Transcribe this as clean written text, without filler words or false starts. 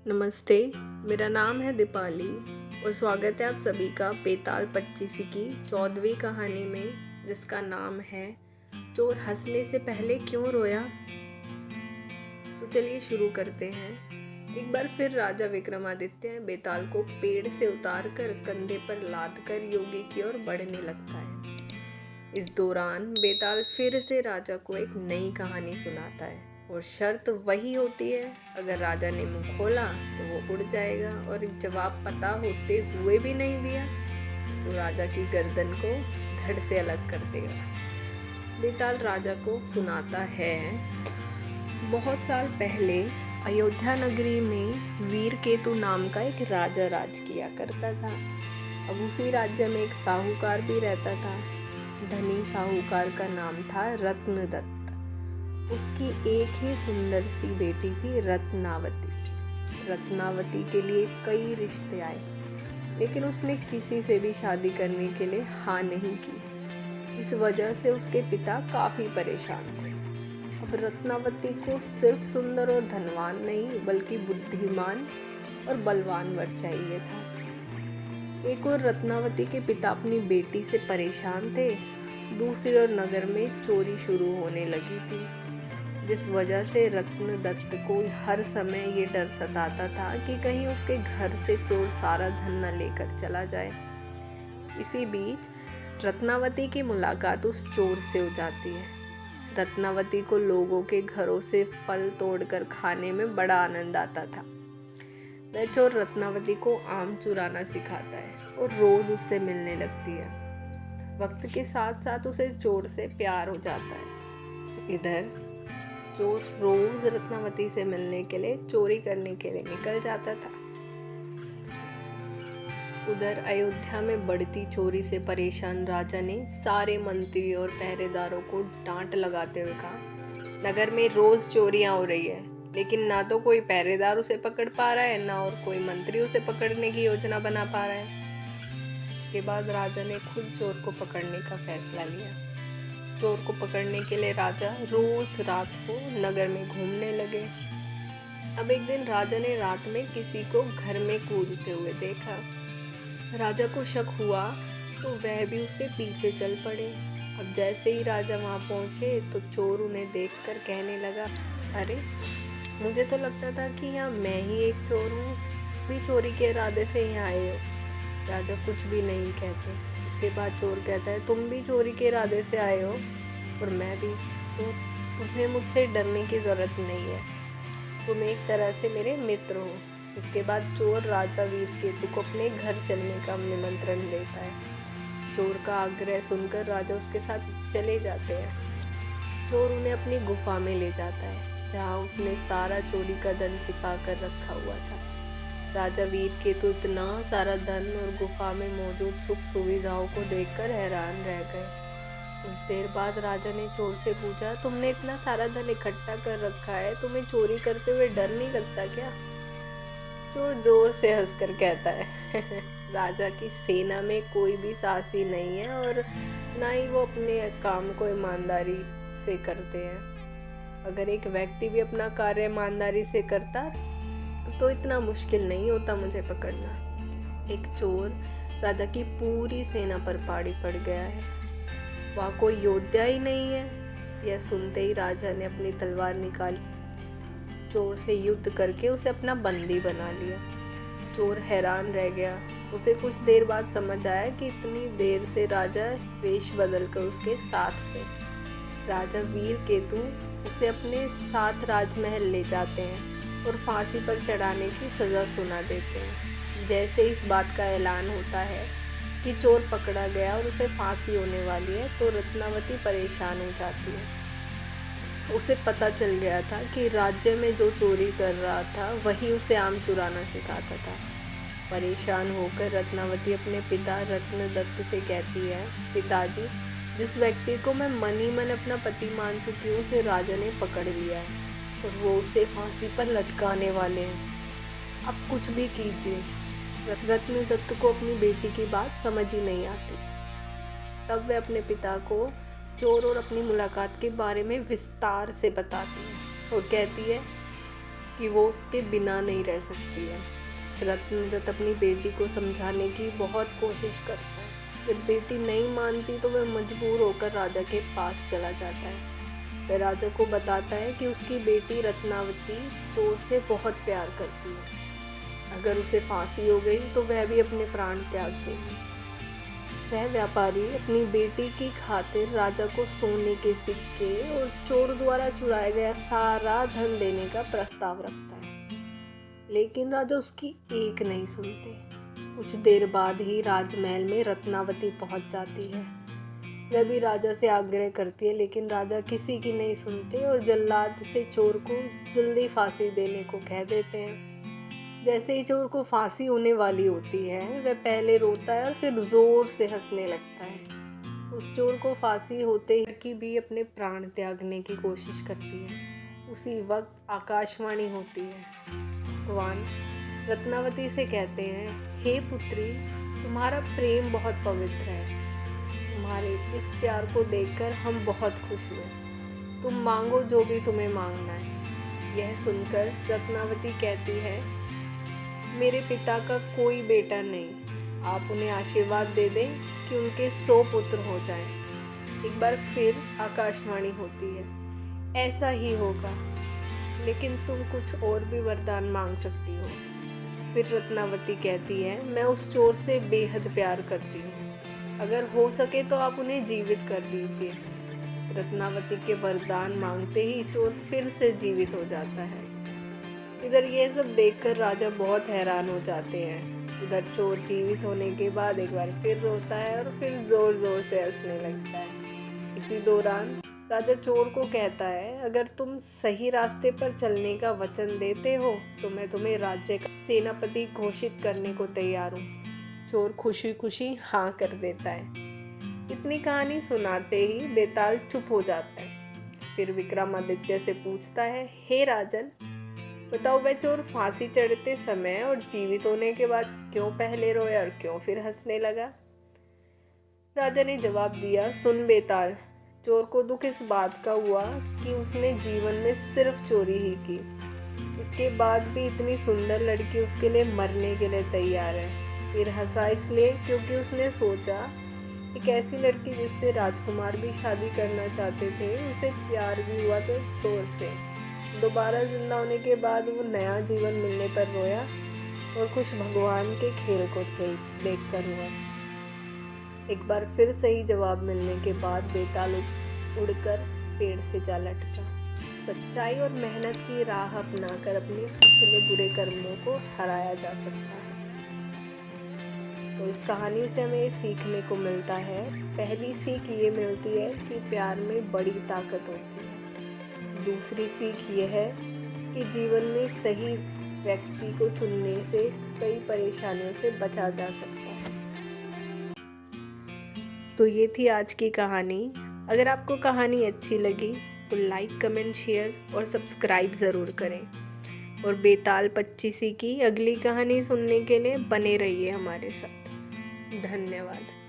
नमस्ते, मेरा नाम है दीपाली और स्वागत है आप सभी का बेताल 25 की 14वीं कहानी में, जिसका नाम है चोर हंसने से पहले क्यों रोया। तो चलिए शुरू करते हैं। एक बार फिर राजा विक्रमादित्य बेताल को पेड़ से उतार कर कंधे पर लाद कर योगी की ओर बढ़ने लगता है। इस दौरान बेताल फिर से राजा को एक नई कहानी सुनाता है और शर्त वही होती है, अगर राजा ने मुंह खोला तो वो उड़ जाएगा और जवाब पता होते हुए भी नहीं दिया तो राजा की गर्दन को धड़ से अलग कर देगा। बेताल राजा को सुनाता है, बहुत साल पहले अयोध्या नगरी में वीरकेतु नाम का एक राजा राज किया करता था। अब उसी राज्य में एक साहूकार भी रहता था। धनी साहूकार का नाम था रत्नदत्त। उसकी एक ही सुंदर सी बेटी थी रत्नावती। रत्नावती के लिए कई रिश्ते आए, लेकिन उसने किसी से भी शादी करने के लिए हाँ नहीं की। इस वजह से उसके पिता काफी परेशान थे। अब रत्नावती को सिर्फ सुंदर और धनवान नहीं, बल्कि बुद्धिमान और बलवान वर चाहिए था। एक और रत्नावती के पिता अपनी बेटी से परेशान थे, दूसरी ओर नगर में चोरी शुरू होने लगी थी, जिस वजह से रत्नदत्त को हर समय ये डर सताता था कि कहीं उसके घर से चोर सारा धन न लेकर चला जाए। इसी बीच रत्नावती की मुलाकात उस चोर से हो जाती है। रत्नावती को लोगों के घरों से फल तोड़कर खाने में बड़ा आनंद आता था। वह चोर रत्नावती को आम चुराना सिखाता है और रोज उससे मिलने लगती है। वक्त के साथ साथ उसे चोर से प्यार हो जाता है। इधर चोर रोज रत्नावती से मिलने के लिए चोरी करने के लिए निकल जाता था। उधर अयोध्या में बढ़ती चोरी से परेशान राजा ने सारे मंत्री और पहरेदारों को डांट लगाते हुए कहा, नगर में रोज चोरियां हो रही है, लेकिन ना तो कोई पहरेदार उसे पकड़ पा रहा है, ना और कोई मंत्री उसे पकड़ने की योजना बना पा रहा है। इसके बाद राजा ने खुद चोर को पकड़ने का फैसला लिया। चोर को पकड़ने के लिए राजा रोज रात को नगर में घूमने लगे। अब एक दिन राजा ने रात में किसी को घर में कूदते हुए देखा। राजा को शक हुआ तो वह भी उसके पीछे चल पड़े। अब जैसे ही राजा वहां पहुंचे तो चोर उन्हें देखकर कहने लगा, अरे मुझे तो लगता था कि यहाँ मैं ही एक चोर हूँ, भी चोरी के इरादे से यहाँ आए हो। राजा कुछ भी नहीं कहते। इसके बाद चोर कहता है, तुम भी चोरी के इरादे से आए हो और मैं भी, तो तुम्हें मुझसे डरने की ज़रूरत नहीं है, तुम एक तरह से मेरे मित्र हो। इसके बाद चोर राजा वीरकेतु को अपने घर चलने का निमंत्रण देता है। चोर का आग्रह सुनकर राजा उसके साथ चले जाते हैं। चोर उन्हें अपनी गुफा में ले जाता है, जहाँ उसने सारा चोरी का धन छिपा कर रखा हुआ था। राजा वीरकेतु इतना सारा धन और गुफा में मौजूद सुख सुविधाओं को देखकर हैरान रह गए। कुछ देर बाद राजा ने चोर से पूछा, तुमने इतना सारा धन इकट्ठा कर रखा है, तुम्हें चोरी करते हुए डर नहीं लगता क्या? चोर जोर से हंसकर कहता है, राजा की सेना में कोई भी साहसी नहीं है और ना ही वो अपने काम को ईमानदारी से करते हैं। अगर एक व्यक्ति भी अपना कार्य ईमानदारी से करता तो इतना मुश्किल नहीं होता मुझे पकड़ना। एक चोर राजा की पूरी सेना पर पहाड़ी पड़ गया है, वहाँ कोई योद्धा ही नहीं है। यह सुनते ही राजा ने अपनी तलवार निकाली, चोर से युद्ध करके उसे अपना बंदी बना लिया। चोर हैरान रह गया। उसे कुछ देर बाद समझ आया कि इतनी देर से राजा वेश बदल कर उसके साथ थे। राजा वीरकेतु उसे अपने साथ राजमहल ले जाते हैं और फांसी पर चढ़ाने की सज़ा सुना देते हैं। जैसे इस बात का ऐलान होता है कि चोर पकड़ा गया और उसे फांसी होने वाली है, तो रत्नावती परेशान हो जाती है। उसे पता चल गया था कि राज्य में जो चोरी कर रहा था वही उसे आम चुराना सिखाता था। परेशान होकर रत्नावती अपने पिता रत्नदत्त से कहती है, पिताजी, जिस व्यक्ति को मैं मन ही मन अपना पति मान चुकी हूँ उसे राजा ने पकड़ लिया है और वो उसे फांसी पर लटकाने वाले हैं। अब कुछ भी कीजिए। रत्नदत्त को अपनी बेटी की बात समझ ही नहीं आती। तब वह अपने पिता को चोर और अपनी मुलाकात के बारे में विस्तार से बताती है और कहती है, कि वो उसके बिना नहीं रह सकती है। रत्नदत्त अपनी बेटी को समझाने की बहुत कोशिश करता है। जब बेटी नहीं मानती तो वह मजबूर होकर राजा के पास चला जाता है। वह राजा को बताता है कि उसकी बेटी रत्नावती चोर से बहुत प्यार करती है। अगर उसे फांसी हो गई तो वह भी अपने प्राण त्याग देगी। वह व्यापारी अपनी बेटी की खातिर राजा को सोने के सिक्के और चोर द्वारा चुराया गया सारा धन देने का प्रस्ताव रखता है, लेकिन राजा उसकी एक नहीं सुनते। कुछ देर बाद ही राजमहल में रत्नावती पहुंच जाती है। वह भी राजा से आग्रह करती है, लेकिन राजा किसी की नहीं सुनते और जल्लाद से चोर को जल्दी फांसी देने को कह देते हैं। जैसे ही चोर को फांसी होने वाली होती है, वह पहले रोता है और फिर जोर से हंसने लगता है। उस चोर को फांसी होते ही लड़की भी अपने प्राण त्यागने की कोशिश करती है। उसी वक्त आकाशवाणी होती है। भगवान रत्नावती से कहते हैं, हे पुत्री, तुम्हारा प्रेम बहुत पवित्र है। तुम्हारे इस प्यार को देखकर हम बहुत खुश हुए। तुम मांगो जो भी तुम्हें मांगना है। यह सुनकर रत्नावती कहती है, मेरे पिता का कोई बेटा नहीं, आप उन्हें आशीर्वाद दे दें कि उनके 100 पुत्र हो जाएं। एक बार फिर आकाशवाणी होती है, ऐसा ही होगा, लेकिन तुम कुछ और भी वरदान मांग सकती हो। फिर रत्नावती कहती है, मैं उस चोर से बेहद प्यार करती हूँ, अगर हो सके तो आप उन्हें जीवित कर दीजिए। रत्नावती के वरदान मांगते ही चोर फिर से जीवित हो जाता है। इधर ये सब देखकर राजा बहुत हैरान हो जाते हैं। उधर चोर जीवित होने के बाद एक बार फिर रोता है और फिर जोर जोर से हंसने लगता है। इसी दौरान राजा चोर को कहता है, अगर तुम सही रास्ते पर चलने का वचन देते हो तो मैं तुम्हें राज्य का सेनापति घोषित करने को तैयार हूँ। चोर खुशी खुशी हाँ कर देता है। इतनी कहानी सुनाते ही बेताल चुप हो जाता है। फिर विक्रमादित्य से पूछता है, हे राजन, बताओ वह चोर फांसी चढ़ते समय और जीवित होने के बाद क्यों पहले रोया और क्यों फिर हंसने लगा? राजा ने जवाब दिया, सुन बेताल, चोर को दुख इस बात का हुआ कि उसने जीवन में सिर्फ चोरी ही की। इसके बाद भी इतनी सुंदर लड़की उसके लिए मरने के लिए तैयार है। फिर हंसा इसलिए क्योंकि उसने सोचा एक ऐसी लड़की जिससे राजकुमार भी शादी करना चाहते थे, उसे प्यार भी हुआ तो चोर से। दोबारा जिंदा होने के बाद वो नया जीवन मिलने पर रोया और खुश भगवान के खेल को देख कर हुआ। एक बार फिर सही जवाब मिलने के बाद बेताल उड़कर पेड़ से जा लटका। सच्चाई और मेहनत की राह अपनाकर अपने पिछले बुरे कर्मों को हराया जा सकता है। तो इस कहानी से हमें सीखने को मिलता है, पहली सीख ये मिलती है कि प्यार में बड़ी ताकत होती है। दूसरी सीख ये है कि जीवन में सही व्यक्ति को चुनने से कई परेशानियों से बचा जा सकता है। तो ये थी आज की कहानी। अगर आपको कहानी अच्छी लगी तो लाइक, कमेंट, शेयर और सब्सक्राइब ज़रूर करें। और बेताल पच्चीसी की अगली कहानी सुनने के लिए बने रहिए हमारे साथ। धन्यवाद।